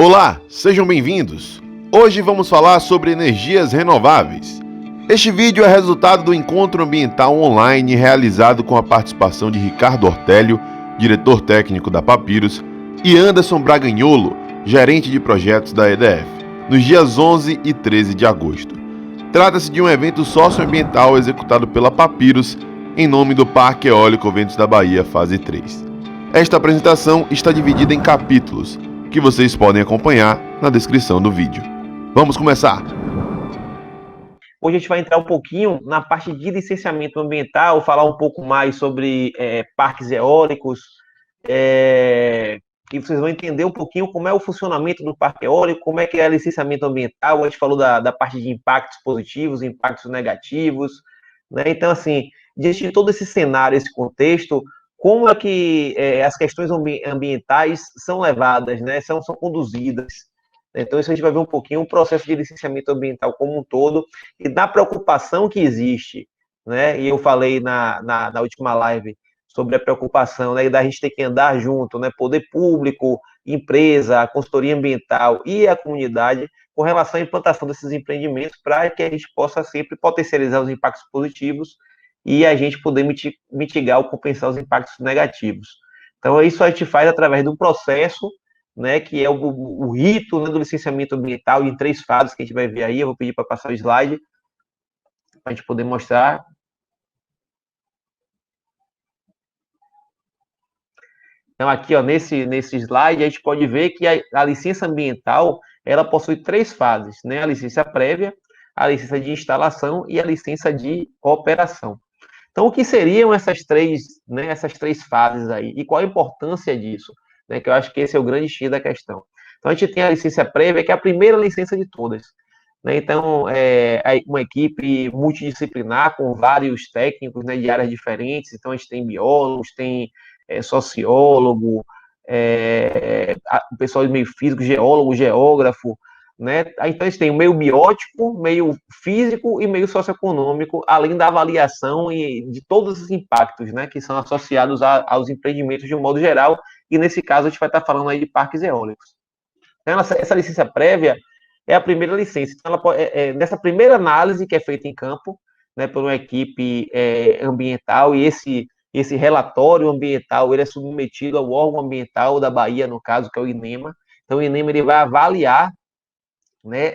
Olá, sejam bem-vindos! Hoje vamos falar sobre energias renováveis. Este vídeo é resultado do encontro ambiental online realizado com a participação de Ricardo Ortélio, diretor técnico da Papyrus, e Anderson Braganholo, gerente de projetos da EDF, nos dias 11 e 13 de agosto. Trata-se de um evento socioambiental executado pela Papyrus em nome do Parque Eólico Ventos da Bahia, fase 3. Esta apresentação está dividida em capítulos, que vocês podem acompanhar na descrição do vídeo. Vamos começar! Hoje a gente vai entrar um pouquinho na parte de licenciamento ambiental, falar um pouco mais sobre parques eólicos, e vocês vão entender um pouquinho como é o funcionamento do parque eólico, como é que é o licenciamento ambiental. A gente falou da parte de impactos positivos, impactos negativos, né? Então, assim, diante de todo esse cenário, esse contexto, como é que as questões ambientais são levadas, né? São conduzidas. Então, isso a gente vai ver um pouquinho o processo de licenciamento ambiental como um todo e da preocupação que existe, né? E eu falei na última live sobre a preocupação, né, da gente ter que andar junto, né? Poder público, empresa, a consultoria ambiental e a comunidade com relação à implantação desses empreendimentos para que a gente possa sempre potencializar os impactos positivos e a gente poder mitigar ou compensar os impactos negativos. Então, isso a gente faz através de um processo, né, que é o rito, né, do licenciamento ambiental em 3 fases que a gente vai ver aí. Eu vou pedir para passar o slide para a gente poder mostrar. Então, aqui, ó, nesse slide, a gente pode ver que a licença ambiental, ela possui 3 fases, né? A licença prévia, a licença de instalação e a licença de operação. Então, o que seriam essas três, né, essas 3 fases aí? E qual a importância disso? Né, que eu acho que esse é o grande X da questão. Então, a gente tem a licença prévia, que é a primeira licença de todas. Né? Então, uma equipe multidisciplinar com vários técnicos, né, de áreas diferentes. Então, a gente tem biólogos, tem sociólogo, o pessoal de meio físico, geólogo, geógrafo, né? Então, a gente tem o meio biótico, meio físico e meio socioeconômico, além da avaliação de todos os impactos, né, que são associados aos empreendimentos de um modo geral, e nesse caso a gente vai estar falando aí de parques eólicos. Então, essa licença prévia é a primeira licença. Então, nessa primeira análise que é feita em campo, né, por uma equipe ambiental, e esse relatório ambiental ele é submetido ao órgão ambiental da Bahia, no caso, que é o INEMA. Então, o INEMA ele vai avaliar, né,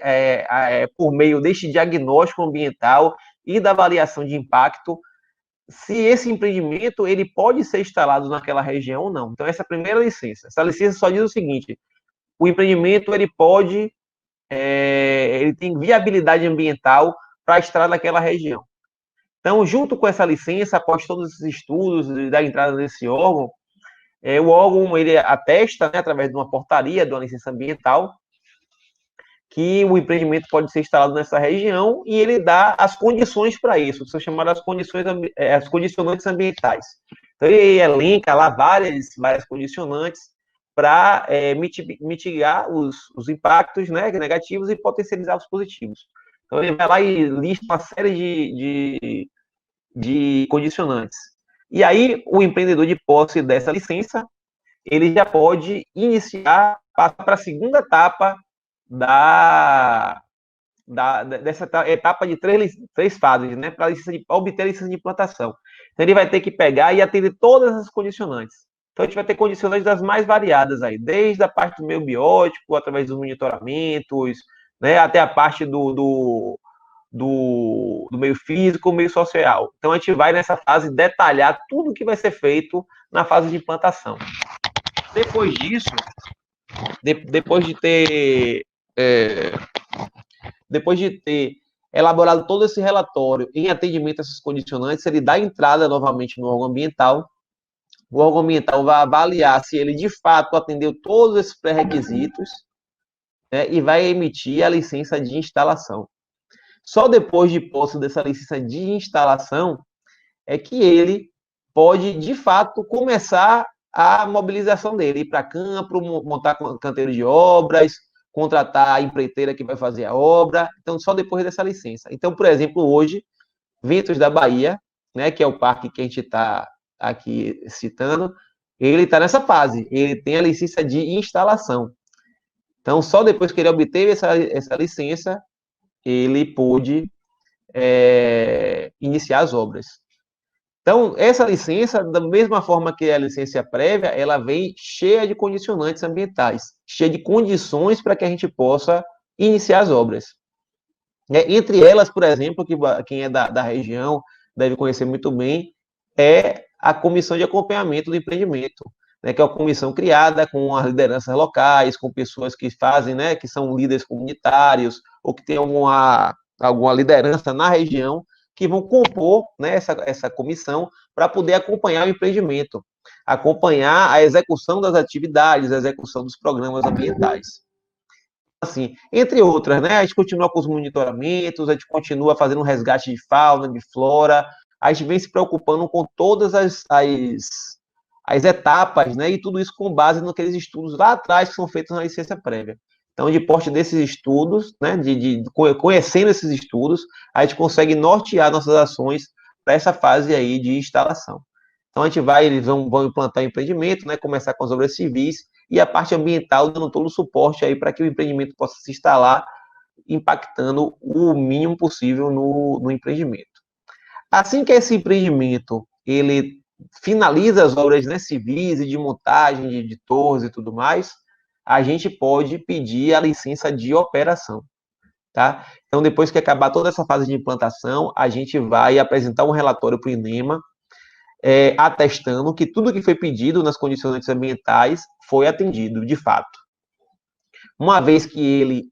por meio deste diagnóstico ambiental e da avaliação de impacto, se esse empreendimento ele pode ser instalado naquela região ou não. Então, essa é a primeira licença. Essa licença só diz o seguinte: o empreendimento ele pode, ele tem viabilidade ambiental para estar naquela região. Então, junto com essa licença, após todos esses estudos da entrada desse órgão, o órgão ele atesta, né, através de uma portaria, de uma licença ambiental, que o empreendimento pode ser instalado nessa região e ele dá as condições para isso, que são chamadas as condicionantes ambientais. Então, ele elenca lá várias condicionantes para mitigar os impactos, né, negativos e potencializar os positivos. Então, ele vai lá e lista uma série de condicionantes. E aí, o empreendedor de posse dessa licença, ele já pode iniciar, passar para a segunda etapa dessa etapa de 3 fases, né, para obter a licença de implantação. Então, ele vai ter que pegar e atender todas as condicionantes. Então, a gente vai ter condicionantes das mais variadas aí, desde a parte do meio biótico, através dos monitoramentos, né, até a parte do meio físico, meio social. Então, a gente vai nessa fase detalhar tudo que vai ser feito na fase de implantação. Depois disso, depois de ter elaborado todo esse relatório em atendimento a essas condicionantes, ele dá entrada novamente no órgão ambiental. O órgão ambiental vai avaliar se ele de fato atendeu todos esses pré-requisitos, né, e vai emitir a licença de instalação. Só depois de posse dessa licença de instalação é que ele pode, de fato, começar a mobilização dele, ir para campo, montar canteiro de obras, contratar a empreiteira que vai fazer a obra. Então, só depois dessa licença. Então, por exemplo, hoje, Ventos da Bahia, né, que é o parque que a gente está aqui citando, ele está nessa fase. Ele tem a licença de instalação. Então, só depois que ele obteve essa licença, ele pôde iniciar as obras. Então, essa licença, da mesma forma que a licença prévia, ela vem cheia de condicionantes ambientais, cheia de condições para que a gente possa iniciar as obras. Entre elas, por exemplo, que quem é da região deve conhecer muito bem, é a Comissão de Acompanhamento do Empreendimento, né, que é uma comissão criada com as lideranças locais, com pessoas que fazem, né, que são líderes comunitários, ou que têm alguma liderança na região, que vão compor, né, essa comissão para poder acompanhar o empreendimento, acompanhar a execução das atividades, a execução dos programas ambientais. Assim, entre outras, né? A gente continua com os monitoramentos, a gente continua fazendo um resgate de fauna, de flora, a gente vem se preocupando com todas as etapas, né? E tudo isso com base naqueles estudos lá atrás que são feitos na licença prévia. Então, de poste desses estudos, né? Conhecendo esses estudos, a gente consegue nortear nossas ações para essa fase aí de instalação. Então, a gente eles vão implantar o empreendimento, né? Começar com as obras civis, e a parte ambiental dando todo o suporte aí para que o empreendimento possa se instalar, impactando o mínimo possível no empreendimento. Assim que esse empreendimento ele finaliza as obras, né, civis e de montagem de torres e tudo mais, a gente pode pedir a licença de operação. Tá? Então, depois que acabar toda essa fase de implantação, a gente vai apresentar um relatório para o INEMA, atestando que tudo que foi pedido nas condicionantes ambientais foi atendido, de fato. Uma vez que ele,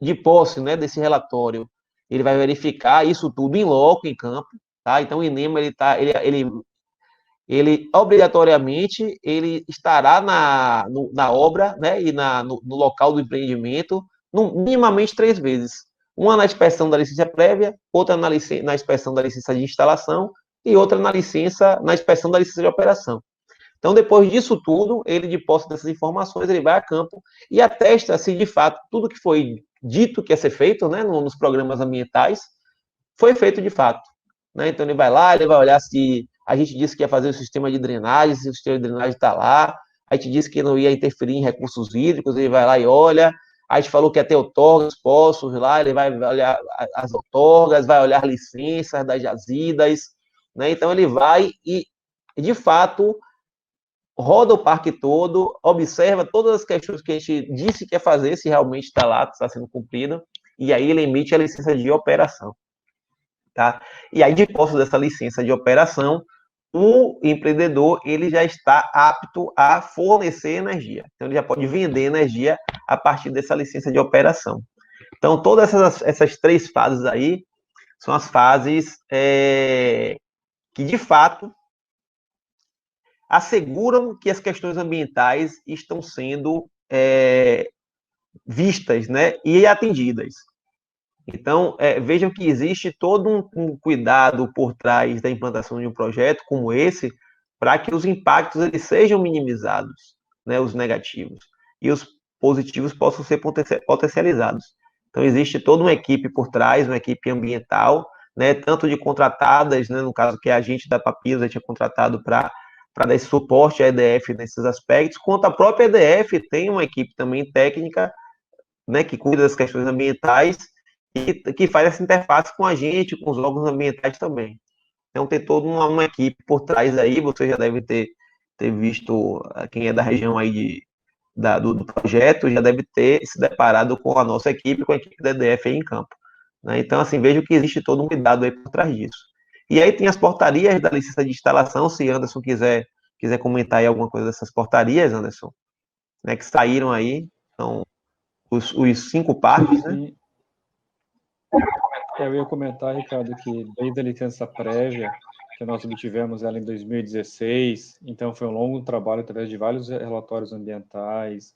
de posse, né, desse relatório, ele vai verificar isso tudo em loco, em campo, tá? Então, o INEMA, ele obrigatoriamente, ele estará na obra, né, e no local do empreendimento, minimamente 3 vezes. Uma na inspeção da licença prévia, outra na inspeção da licença de instalação e outra na inspeção da licença de operação. Então, depois disso tudo, ele, de posse dessas informações, ele vai a campo e atesta se, de fato, tudo que foi dito que ia ser feito, né, nos programas ambientais, foi feito de fato. Né? Então, ele vai lá, ele vai olhar se a gente disse que ia fazer o sistema de drenagem, se o sistema de drenagem está lá, a gente disse que não ia interferir em recursos hídricos, ele vai lá e olha, a gente falou que ia ter outorgas, poços lá, ele vai olhar as outorgas, vai olhar licenças das jazidas, né? Então, ele vai e, de fato, roda o parque todo, observa todas as questões que a gente disse que ia fazer, se realmente está lá, está sendo cumprido, e aí ele emite a licença de operação. Tá? E aí, de posse dessa licença de operação, o empreendedor ele já está apto a fornecer energia. Então, ele já pode vender energia a partir dessa licença de operação. Então, todas essas 3 fases aí são as fases que, de fato, asseguram que as questões ambientais estão sendo vistas, né, e atendidas. Então, vejam que existe todo um cuidado por trás da implantação de um projeto como esse, para que os impactos eles sejam minimizados, né, os negativos, e os positivos possam ser potencializados. Então, existe toda uma equipe por trás, uma equipe ambiental, né, tanto de contratadas, né, no caso que a gente da Papiros, a gente é contratado para dar esse suporte à EDF nesses aspectos, quanto a própria EDF tem uma equipe também técnica, né, que cuida das questões ambientais, que faz essa interface com a gente, com os órgãos ambientais também. Então tem toda uma equipe por trás aí, você já deve ter visto, quem é da região aí do projeto, já deve ter se deparado com a nossa equipe, com a equipe da EDF aí em campo. Né? Então, assim, vejo que existe todo um cuidado aí por trás disso. E aí tem as portarias da licença de instalação, se Anderson quiser comentar aí alguma coisa dessas portarias, Anderson, né, que saíram aí, são os 5 parques, né? Eu ia comentar, Ricardo, que desde a licença prévia, que nós obtivemos ela em 2016, então foi um longo trabalho através de vários relatórios ambientais,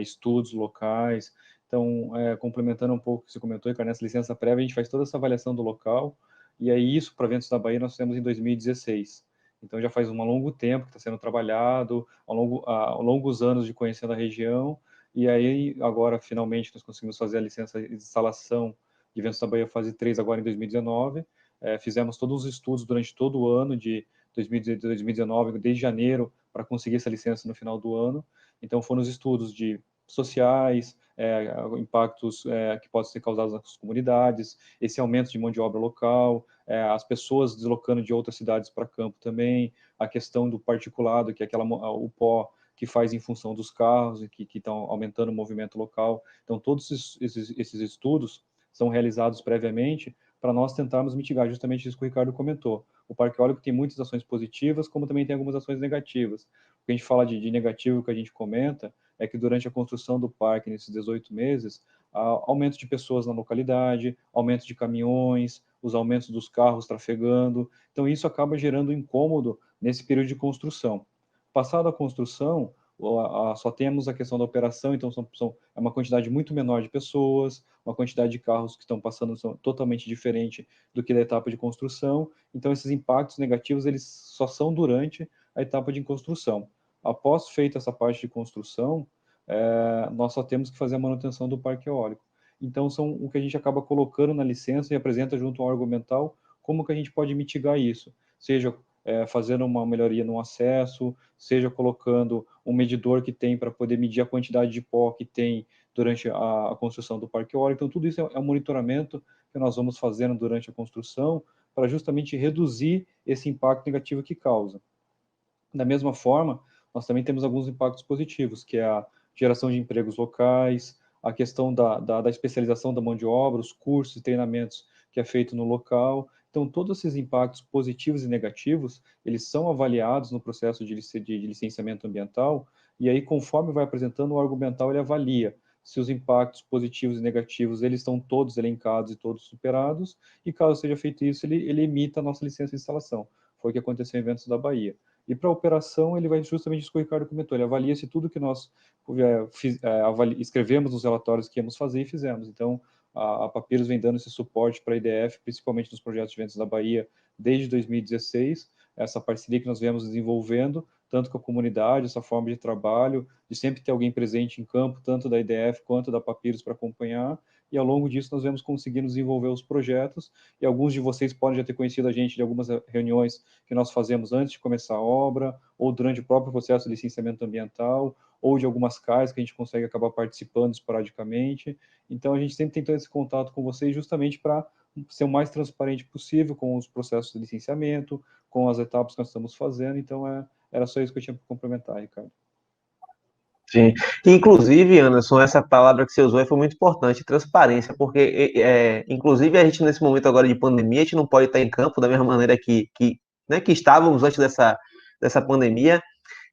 estudos locais. Então, complementando um pouco o que você comentou, Ricardo, nessa licença prévia a gente faz toda essa avaliação do local, e aí isso para Ventos da Bahia nós fizemos em 2016. Então já faz um longo tempo que está sendo trabalhado, ao longos anos de conhecendo a região, e aí agora finalmente nós conseguimos fazer a licença de instalação de Ventos da Bahia fase 3 agora em 2019. Fizemos todos os estudos durante todo o ano de 2019, desde janeiro, para conseguir essa licença no final do ano. Então foram os estudos de sociais, impactos que podem ser causados nas comunidades, esse aumento de mão de obra local, as pessoas deslocando de outras cidades para campo também, a questão do particulado, que é o pó que faz em função dos carros e que estão aumentando o movimento local. Então, todos esses estudos são realizados previamente para nós tentarmos mitigar justamente isso que o Ricardo comentou. O parque eólico tem muitas ações positivas, como também tem algumas ações negativas. O que a gente fala de negativo que a gente comenta é que durante a construção do parque, nesses 18 meses, há aumento de pessoas na localidade, aumento de caminhões, os aumentos dos carros trafegando. Então, isso acaba gerando incômodo nesse período de construção. Passada a construção, só temos a questão da operação, então é uma quantidade muito menor de pessoas, uma quantidade de carros que estão passando são totalmente diferente do que da etapa de construção. Então, esses impactos negativos, eles só são durante a etapa de construção. Após feita essa parte de construção, nós só temos que fazer a manutenção do parque eólico. Então, são o que a gente acaba colocando na licença e apresenta junto ao argumental como que a gente pode mitigar isso, seja fazendo uma melhoria no acesso, seja colocando um medidor que tem para poder medir a quantidade de pó que tem durante a construção do parque eólico. Então, tudo isso é um monitoramento que nós vamos fazendo durante a construção para justamente reduzir esse impacto negativo que causa. Da mesma forma, nós também temos alguns impactos positivos, que é a geração de empregos locais, a questão da especialização da mão de obra, os cursos e treinamentos que é feito no local. Então, todos esses impactos positivos e negativos, eles são avaliados no processo de licenciamento ambiental, e aí, conforme vai apresentando o argumental, ele avalia se os impactos positivos e negativos, eles estão todos elencados e todos superados, e caso seja feito isso, ele emita a nossa licença de instalação. Foi o que aconteceu em Ventos da Bahia. E para a operação, ele vai justamente isso que o Ricardo comentou, ele avalia se tudo que nós escrevemos nos relatórios que íamos fazer e fizemos. Então, a Papyrus vem dando esse suporte para a IDF, principalmente nos projetos de Ventos da Bahia, desde 2016, essa parceria que nós viemos desenvolvendo, tanto com a comunidade, essa forma de trabalho, de sempre ter alguém presente em campo, tanto da IDF quanto da Papyrus para acompanhar, e ao longo disso nós vemos conseguindo desenvolver os projetos, e alguns de vocês podem já ter conhecido a gente de algumas reuniões que nós fazemos antes de começar a obra, ou durante o próprio processo de licenciamento ambiental, ou de algumas CAIs que a gente consegue acabar participando esporadicamente. Então, a gente sempre tem todo esse contato com vocês justamente para ser o mais transparente possível com os processos de licenciamento, com as etapas que nós estamos fazendo. Então, era só isso que eu tinha para complementar, Ricardo. Sim. Inclusive, Anderson, essa palavra que você usou foi muito importante, transparência, porque, inclusive, a gente, nesse momento agora de pandemia, a gente não pode estar em campo da mesma maneira que estávamos antes dessa pandemia,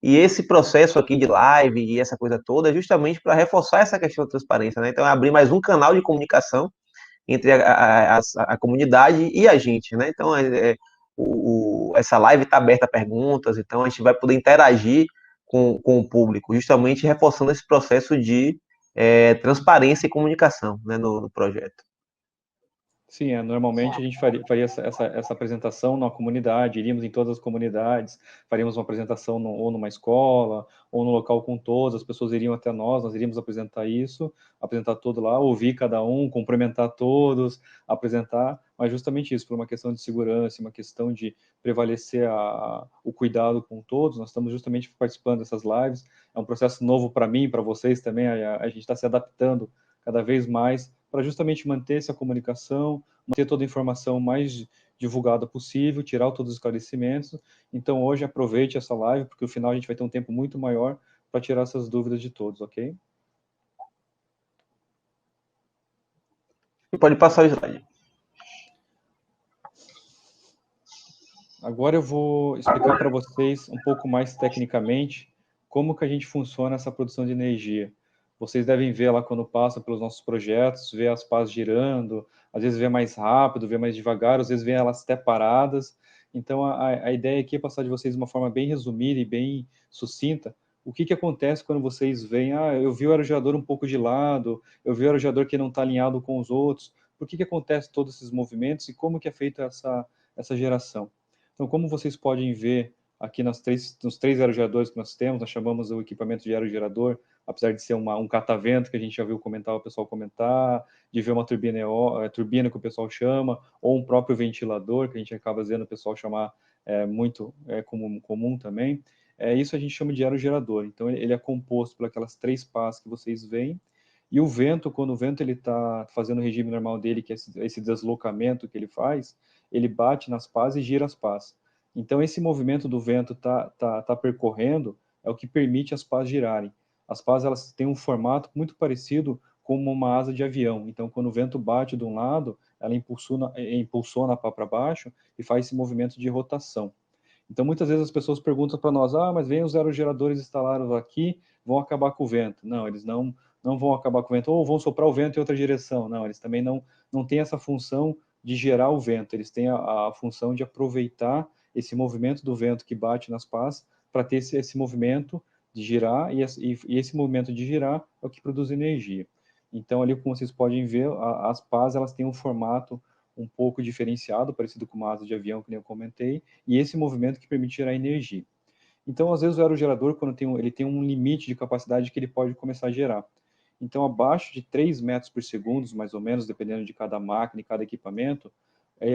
e esse processo aqui de live e essa coisa toda é justamente para reforçar essa questão da transparência, né? Então, é abrir mais um canal de comunicação entre a comunidade e a gente, né? Então, essa live está aberta a perguntas, então a gente vai poder interagir com o público, justamente reforçando esse processo de transparência e comunicação, né, no projeto. Sim, normalmente a gente faria essa apresentação na comunidade, iríamos em todas as comunidades, faríamos uma apresentação ou numa escola, ou no local com todos, as pessoas iriam até nós iríamos apresentar isso, apresentar tudo lá, ouvir cada um, cumprimentar todos, apresentar, mas justamente isso, por uma questão de segurança, uma questão de prevalecer o cuidado com todos, nós estamos justamente participando dessas lives, é um processo novo para mim, para vocês também, a gente está se adaptando cada vez mais para justamente manter essa comunicação, manter toda a informação mais divulgada possível, tirar todos os esclarecimentos. Então, hoje, aproveite essa live, porque no final a gente vai ter um tempo muito maior para tirar essas dúvidas de todos, ok? Pode passar o slide. Agora eu vou explicar para vocês um pouco mais tecnicamente como que a gente funciona essa produção de energia. Vocês devem ver lá quando passa pelos nossos projetos, ver as pás girando, às vezes vê mais rápido, vê mais devagar, às vezes vê elas até paradas. Então, a ideia aqui é passar de vocês de uma forma bem resumida e bem sucinta o que acontece quando vocês veem, eu vi o aerogerador um pouco de lado, eu vi o aerogerador que não está alinhado com os outros, por que acontece todos esses movimentos e como que é feita essa geração. Então, como vocês podem ver aqui nos três aerogeradores que nós temos, nós chamamos o equipamento de aerogerador, apesar de ser um catavento, que a gente já viu o pessoal comentar, de ver uma turbina que o pessoal chama, ou um próprio ventilador, que a gente acaba vendo o pessoal chamar muito comum também. isso a gente chama de aerogerador. Então, ele é composto por aquelas 3 pás que vocês veem, e o vento, quando o vento está fazendo o regime normal dele, que é esse deslocamento que ele faz, ele bate nas pás e gira as pás. Então, esse movimento do vento tá percorrendo é o que permite as pás girarem. As pás, elas têm um formato muito parecido com uma asa de avião. Então, quando o vento bate de um lado, ela impulsiona a pá para baixo e faz esse movimento de rotação. Então, muitas vezes as pessoas perguntam para nós, mas vem os aerogeradores instalados aqui, vão acabar com o vento. Não, eles não vão acabar com o vento, ou vão soprar o vento em outra direção. Não, eles também não têm essa função de gerar o vento, eles têm a função de aproveitar esse movimento do vento que bate nas pás para ter esse movimento de girar, e esse movimento de girar é o que produz energia. Então, ali, como vocês podem ver, as pás, elas têm um formato um pouco diferenciado, parecido com uma asa de avião, que nem eu comentei, e esse movimento que permite gerar energia. Então, às vezes, o aerogerador, quando ele tem um limite de capacidade que ele pode começar a gerar. Então, abaixo de 3 metros por segundo, mais ou menos, dependendo de cada máquina e cada equipamento,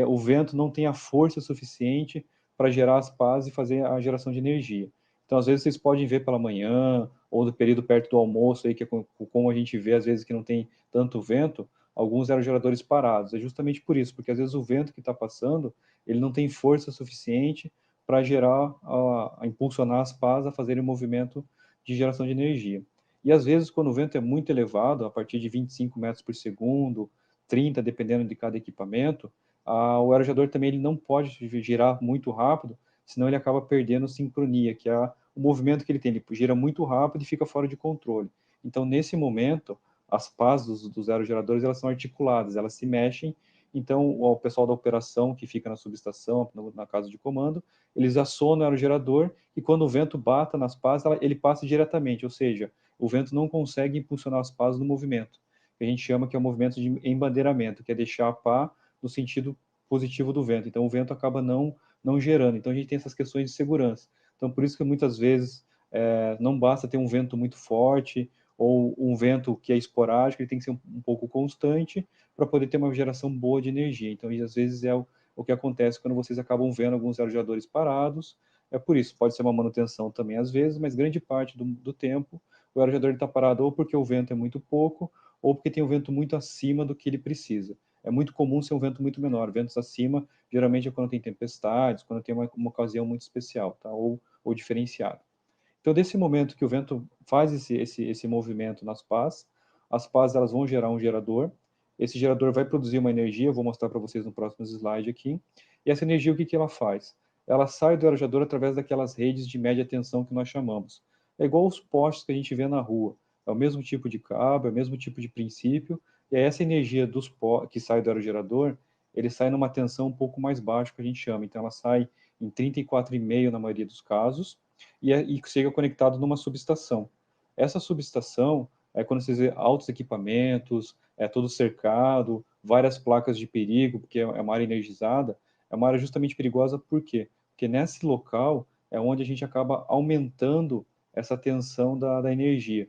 o vento não tem a força suficiente para gerar as pás e fazer a geração de energia. Então, às vezes, vocês podem ver pela manhã, ou do período perto do almoço, aí, que é como a gente vê, às vezes, que não tem tanto vento, alguns aerogeradores parados. É justamente por isso, porque às vezes o vento que está passando, ele não tem força suficiente para gerar, a impulsionar as pás a fazerem o movimento de geração de energia. E às vezes, quando o vento é muito elevado, a partir de 25 metros por segundo, 30, dependendo de cada equipamento, o aerogerador também ele não pode girar muito rápido, senão ele acaba perdendo sincronia, que é o movimento que ele tem. Ele gira muito rápido e fica fora de controle. Então, nesse momento, as pás dos aerogeradores, elas são articuladas, elas se mexem. Então, o pessoal da operação que fica na subestação, na casa de comando, eles acionam o aerogerador e quando o vento bata nas pás, ele passa diretamente, ou seja, o vento não consegue impulsionar as pás no movimento, que a gente chama que é o movimento de embandeiramento, que é deixar a pá no sentido positivo do vento. Então, o vento acaba não gerando. Então, a gente tem essas questões de segurança. Então, por isso que muitas vezes não basta ter um vento muito forte ou um vento que é esporádico, ele tem que ser um pouco constante para poder ter uma geração boa de energia. Então, às vezes é o que acontece quando vocês acabam vendo alguns aerogeradores parados. É por isso, pode ser uma manutenção também às vezes, mas grande parte do tempo o aerogerador está parado ou porque o vento é muito pouco ou porque tem um vento muito acima do que ele precisa. É muito comum ser um vento muito menor. Ventos acima, geralmente é quando tem tempestades, quando tem uma ocasião muito especial, tá? Ou diferenciada. Então, desse momento que o vento faz esse movimento nas pás, as pás elas vão gerar um gerador, esse gerador vai produzir uma energia, eu vou mostrar para vocês no próximo slide aqui, e essa energia o que ela faz? Ela sai do aerogerador através daquelas redes de média tensão que nós chamamos. É igual os postes que a gente vê na rua, é o mesmo tipo de cabo, é o mesmo tipo de princípio, e aí essa energia que sai do aerogerador, ele sai numa tensão um pouco mais baixa, que a gente chama, então ela sai em 34,5 na maioria dos casos, e chega conectado numa subestação. Essa subestação é quando vocês vê altos equipamentos, é todo cercado, várias placas de perigo, porque é uma área energizada, é uma área justamente perigosa por quê? Porque nesse local é onde a gente acaba aumentando essa tensão da energia.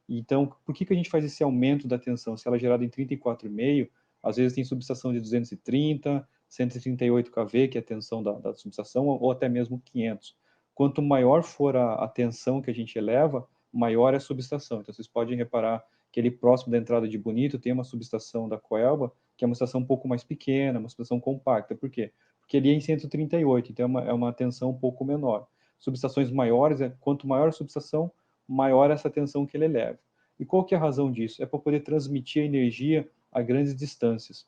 Então, por que a gente faz esse aumento da tensão? Se ela é gerada em 34,5, às vezes tem subestação de 230, 138 kV, que é a tensão da subestação, ou até mesmo 500. Quanto maior for a tensão que a gente eleva, maior é a subestação. Então, vocês podem reparar que ali próximo da entrada de Bonito tem uma subestação da Coelba, que é uma estação um pouco mais pequena, uma subestação compacta. Por quê? Porque ali é em 138, então é uma tensão um pouco menor. Subestações maiores, quanto maior a subestação, maior essa tensão que ele eleva. E qual que é a razão disso? É para poder transmitir a energia a grandes distâncias.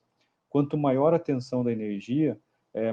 Quanto maior a tensão da energia,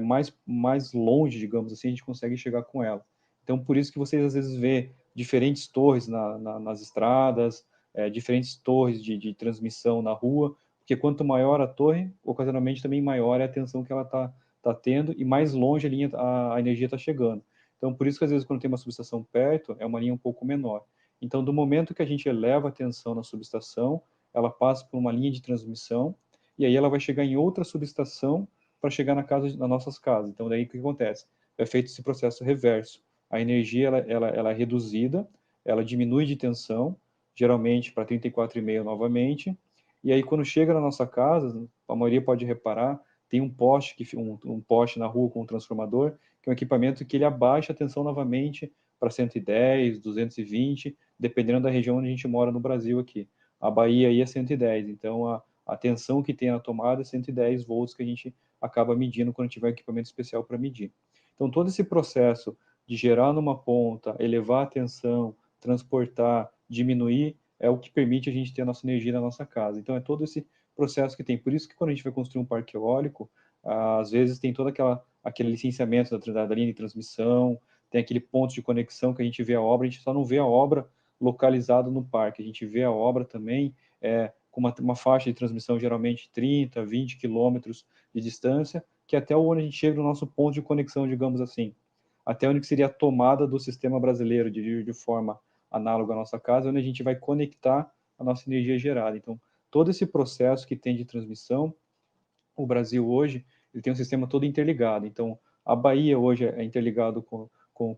mais longe, digamos assim, a gente consegue chegar com ela. Então, por isso que vocês às vezes vê diferentes torres nas estradas, diferentes torres de transmissão na rua, porque quanto maior a torre, ocasionalmente também maior é a tensão que ela tá tendo e mais longe a energia está chegando. Então, por isso que às vezes quando tem uma subestação perto, é uma linha um pouco menor. Então, do momento que a gente eleva a tensão na subestação, ela passa por uma linha de transmissão e aí ela vai chegar em outra subestação para chegar nas nossas casas. Então, daí o que acontece? É feito esse processo reverso. A energia ela é reduzida, ela diminui de tensão, geralmente para 34,5 novamente, e aí quando chega na nossa casa, a maioria pode reparar, tem um poste, um poste na rua com um transformador, que é um equipamento que ele abaixa a tensão novamente para 110, 220, dependendo da região onde a gente mora no Brasil aqui. A Bahia aí é 110, então a tensão que tem na tomada é 110 volts que a gente acaba medindo quando tiver equipamento especial para medir. Então, todo esse processo de gerar numa ponta, elevar a tensão, transportar, diminuir, é o que permite a gente ter a nossa energia na nossa casa. Então, é todo esse processo que tem. Por isso que quando a gente vai construir um parque eólico, às vezes tem todo aquele licenciamento da linha de transmissão, tem aquele ponto de conexão que a gente vê a obra, a gente só não vê a obra localizado no parque, a gente vê a obra também com uma faixa de transmissão geralmente 30, 20 quilômetros de distância, que até onde a gente chega no nosso ponto de conexão, digamos assim, até onde seria a tomada do sistema brasileiro de forma análoga à nossa casa, onde a gente vai conectar a nossa energia gerada. Então, todo esse processo que tem de transmissão, o Brasil hoje, ele tem um sistema todo interligado. Então, a Bahia hoje é interligado com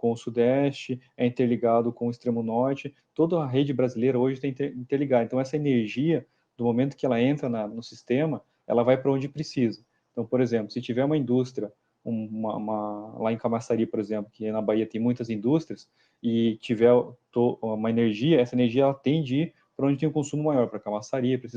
o Sudeste, é interligado com o Extremo Norte, toda a rede brasileira hoje está interligada. Então, essa energia, do momento que ela entra no sistema, ela vai para onde precisa. Então, por exemplo, se tiver uma indústria, lá em Camaçari, por exemplo, que na Bahia tem muitas indústrias, e tiver uma energia, essa energia ela tende a ir para onde tem um consumo maior, para Camaçari, para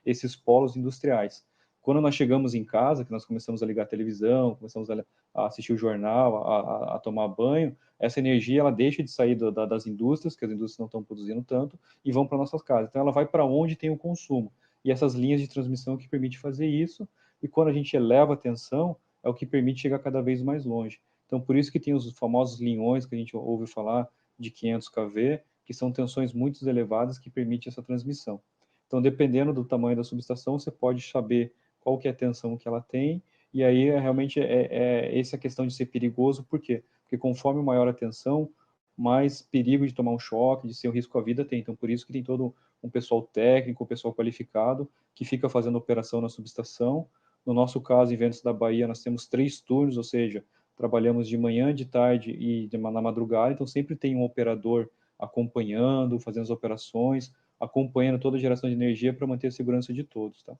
esses polos industriais. Quando nós chegamos em casa, que nós começamos a ligar a televisão, começamos a assistir o jornal, a tomar banho, essa energia ela deixa de sair das indústrias, que as indústrias não estão produzindo tanto, e vão para nossas casas. Então ela vai para onde tem o consumo. E essas linhas de transmissão que permitem fazer isso, e quando a gente eleva a tensão, é o que permite chegar cada vez mais longe. Então por isso que tem os famosos linhões que a gente ouve falar de 500 kV, que são tensões muito elevadas que permitem essa transmissão. Então dependendo do tamanho da subestação, você pode saber qual que é a tensão que ela tem, e aí realmente essa questão de ser perigoso, por quê? Porque conforme maior a tensão, mais perigo de tomar um choque, de ser um risco à vida tem. Então, por isso que tem todo um pessoal técnico, um pessoal qualificado, que fica fazendo operação na subestação. No nosso caso, em Ventos da Bahia, nós temos 3 turnos, ou seja, trabalhamos de manhã, de tarde e na madrugada, então sempre tem um operador acompanhando, fazendo as operações, acompanhando toda a geração de energia para manter a segurança de todos, tá?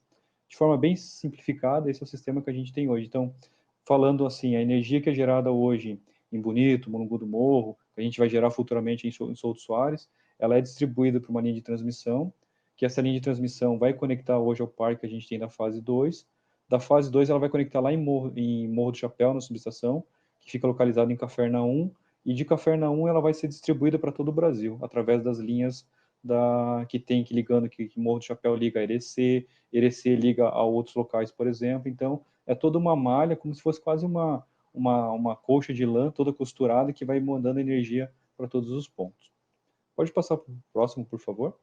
De forma bem simplificada, esse é o sistema que a gente tem hoje. Então, falando assim, a energia que é gerada hoje em Bonito, Morungu do Morro, que a gente vai gerar futuramente em Souto Soares, ela é distribuída para uma linha de transmissão, que essa linha de transmissão vai conectar hoje ao parque que a gente tem da fase 2. Da fase 2, ela vai conectar lá em Morro do Chapéu, na subestação, que fica localizado em Cafarnaum, e de Cafarnaum ela vai ser distribuída para todo o Brasil, através das linhas que tem que ligando, que Morro do Chapéu liga a Erecê liga a outros locais, por exemplo. Então, é toda uma malha, como se fosse quase uma colcha de lã toda costurada que vai mandando energia para todos os pontos. Pode passar para o próximo, por favor?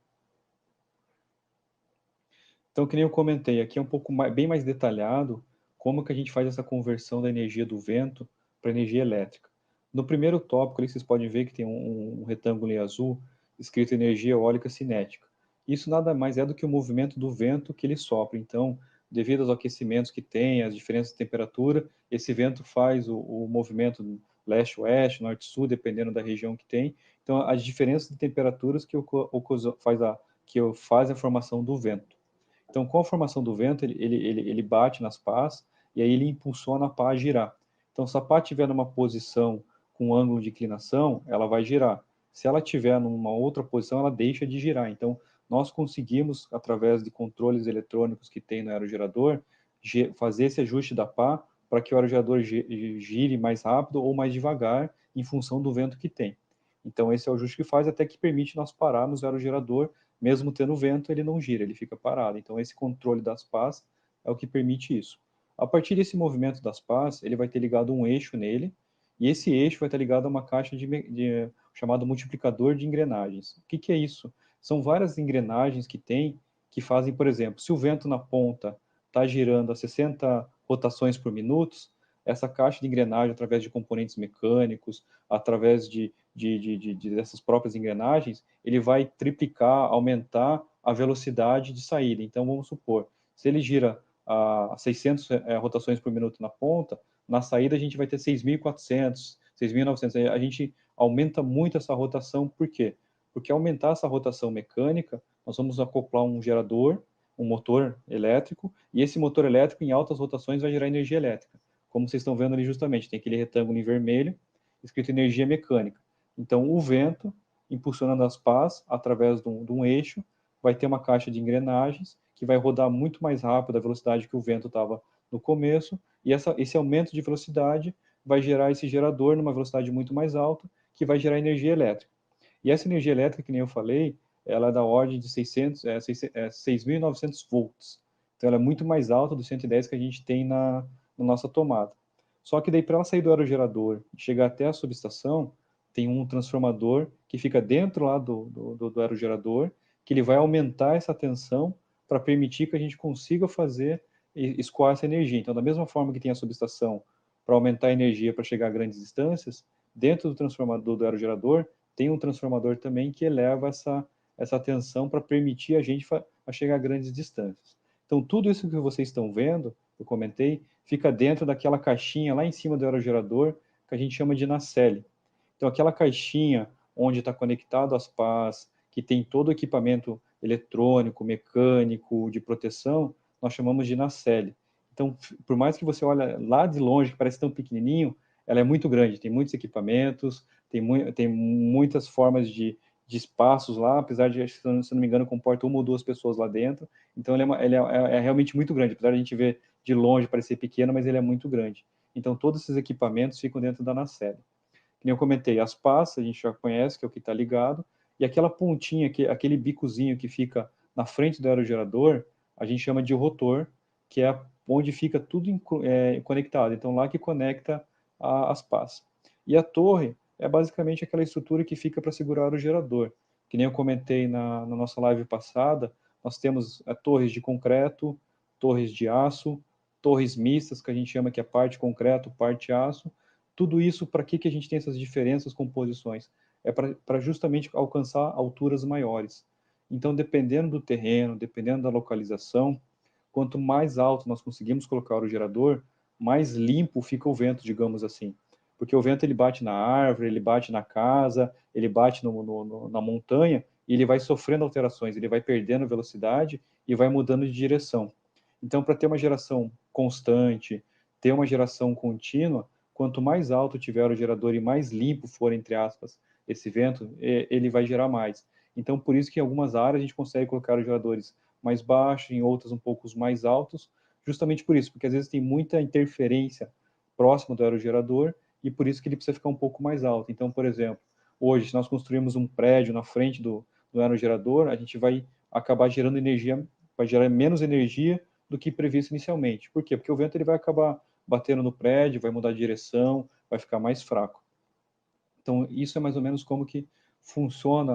Então, que nem eu comentei, aqui é um pouco bem mais detalhado como que a gente faz essa conversão da energia do vento para energia elétrica. No primeiro tópico, ali, vocês podem ver que tem um retângulo em azul escrito energia eólica cinética. Isso nada mais é do que o movimento do vento que ele sopra. Então, devido aos aquecimentos que tem, as diferenças de temperatura, esse vento faz o movimento leste-oeste, norte-sul, dependendo da região que tem. Então, as diferenças de temperaturas que faz a formação do vento. Então, com a formação do vento, ele bate nas pás e aí ele impulsiona a pá a girar. Então, se a pá estiver numa posição com um ângulo de inclinação, ela vai girar. Se ela estiver numa outra posição, ela deixa de girar. Então, nós conseguimos, através de controles eletrônicos que tem no aerogerador, fazer esse ajuste da pá para que o aerogerador gire mais rápido ou mais devagar em função do vento que tem. Então, esse é o ajuste que faz até que permite nós pararmos o aerogerador, mesmo tendo vento, ele não gira, ele fica parado. Então, esse controle das pás é o que permite isso. A partir desse movimento das pás, ele vai ter ligado um eixo nele, e esse eixo vai estar ligado a uma caixa chamado multiplicador de engrenagens. O que é isso? São várias engrenagens que tem, que fazem, por exemplo, se o vento na ponta está girando a 60 rotações por minuto, essa caixa de engrenagem, através de componentes mecânicos, através dessas próprias engrenagens, ele vai triplicar, aumentar a velocidade de saída. Então, vamos supor, se ele gira a 600 rotações por minuto na ponta, na saída a gente vai ter 6.400, 6.900. A gente aumenta muito essa rotação, por quê? Porque aumentar essa rotação mecânica, nós vamos acoplar um gerador, um motor elétrico, e esse motor elétrico em altas rotações vai gerar energia elétrica. Como vocês estão vendo ali justamente, tem aquele retângulo em vermelho, escrito energia mecânica. Então, o vento, impulsionando as pás através de um eixo, vai ter uma caixa de engrenagens que vai rodar muito mais rápido a velocidade que o vento estava no começo, e esse aumento de velocidade vai gerar esse gerador numa velocidade muito mais alta, que vai gerar energia elétrica. E essa energia elétrica, que nem eu falei, ela é da ordem de 6.900 volts. Então, ela é muito mais alta do 110 que a gente tem na nossa tomada. Só que daí, para ela sair do aerogerador e chegar até a subestação, tem um transformador que fica dentro lá do aerogerador, que ele vai aumentar essa tensão para permitir que a gente consiga escoar essa energia. Então, da mesma forma que tem a subestação para aumentar a energia para chegar a grandes distâncias, dentro do transformador do aerogerador, tem um transformador também que eleva essa tensão para permitir a gente a chegar a grandes distâncias. Então, tudo isso que vocês estão vendo, eu comentei, fica dentro daquela caixinha lá em cima do aerogerador, que a gente chama de nacelle. Então, aquela caixinha onde está conectado as pás, que tem todo o equipamento eletrônico, mecânico, de proteção, nós chamamos de nacelle. Então, por mais que você olhe lá de longe, que parece tão pequenininho, ela é muito grande, tem muitos equipamentos, tem muitas formas de espaços lá, apesar de, se não me engano, comporta uma ou duas pessoas lá dentro. Então, ele é realmente muito grande, apesar de a gente ver de longe parecer pequeno, mas ele é muito grande. Então, todos esses equipamentos ficam dentro da nacelle. Que nem eu comentei, as pás, a gente já conhece, que é o que está ligado, e aquela pontinha, aquele bicozinho que fica na frente do aerogerador, a gente chama de rotor, que é onde fica tudo conectado. Então, lá que conecta as pás. E a torre é basicamente aquela estrutura que fica para segurar o gerador. Que nem eu comentei na nossa live passada, nós temos torres de concreto, torres de aço, torres mistas, que a gente chama que é parte concreto, parte aço. Tudo isso, para que a gente tem essas diferenças, composições? É para justamente alcançar alturas maiores. Então, dependendo do terreno, dependendo da localização, quanto mais alto nós conseguimos colocar o gerador, mais limpo fica o vento, digamos assim. Porque o vento ele bate na árvore, ele bate na casa, ele bate na montanha, e ele vai sofrendo alterações, ele vai perdendo velocidade e vai mudando de direção. Então, para ter uma geração constante, ter uma geração contínua, quanto mais alto tiver o gerador e mais limpo for, entre aspas, esse vento, ele vai gerar mais. Então, por isso que em algumas áreas a gente consegue colocar os geradores mais baixos, em outras um pouco mais altos, justamente por isso, porque às vezes tem muita interferência próxima do aerogerador e por isso que ele precisa ficar um pouco mais alto. Então, por exemplo, hoje, se nós construímos um prédio na frente do aerogerador, a gente vai acabar gerando energia, vai gerar menos energia do que previsto inicialmente. Por quê? Porque o vento ele vai acabar batendo no prédio, vai mudar de direção, vai ficar mais fraco. Então, isso é mais ou menos como que funciona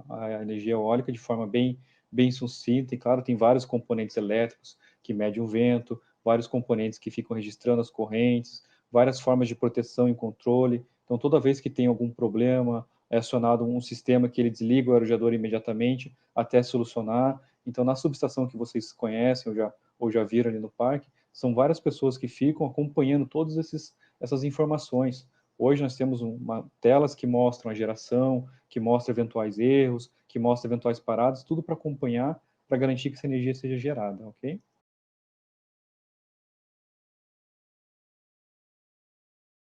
a energia eólica de forma bem sucinta. E, claro, tem vários componentes elétricos que medem o vento, vários componentes que ficam registrando as correntes, várias formas de proteção e controle. Então, toda vez que tem algum problema, é acionado um sistema que ele desliga o aerogerador imediatamente até solucionar. Então, na subestação que vocês conhecem ou já viram ali no parque, são várias pessoas que ficam acompanhando todas essas informações. Hoje nós temos telas que mostram a geração, que mostram eventuais erros, que mostram eventuais paradas, tudo para acompanhar, para garantir que essa energia seja gerada, ok?